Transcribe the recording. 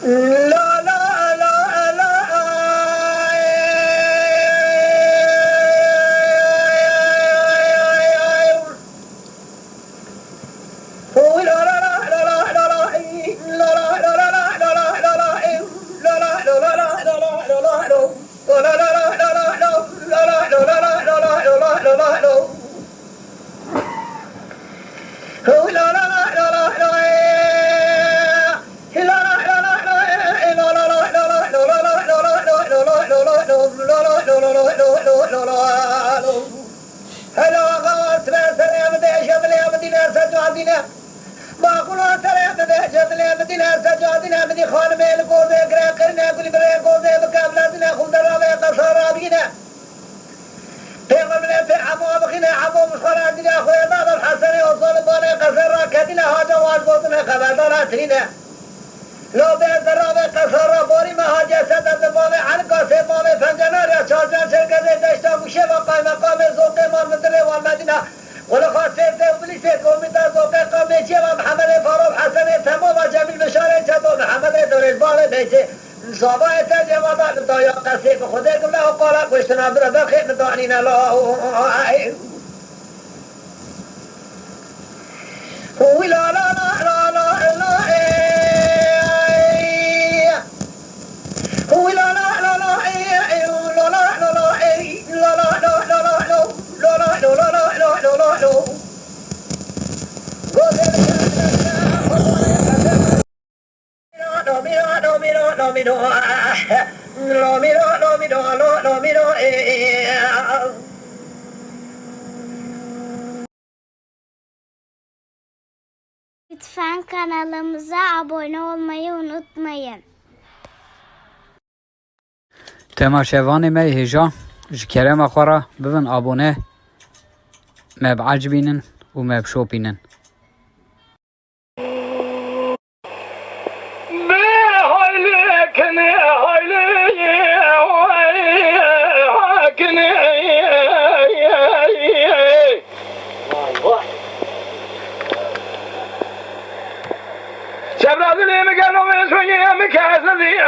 لا لا لا لا لو به درابه قصر باری مهاجر سد زبان علقا سبان فنجنار یا چارجان شرکت داشته موشه و قای مقام زوق امام مدره و المدینه ولخاصه بلیس کومیتا زوق قامیچی و محمد فاروق حسن تمام و جمیل بشاره چطور محمد دورزبان بیچه صابه تجوادات دایا قصی به خود کمله و قالا کشتنا برده خیلی دانین الله وی لا لا لا لا لا لا Lütfen kanalımıza abone olmayı unutmayın. تماشاوان ما هجا جكرم أخورا ببن أبونه ما بعجبينن وما بشوبينن شبرا ذلك مكانو من سوية مكاسدي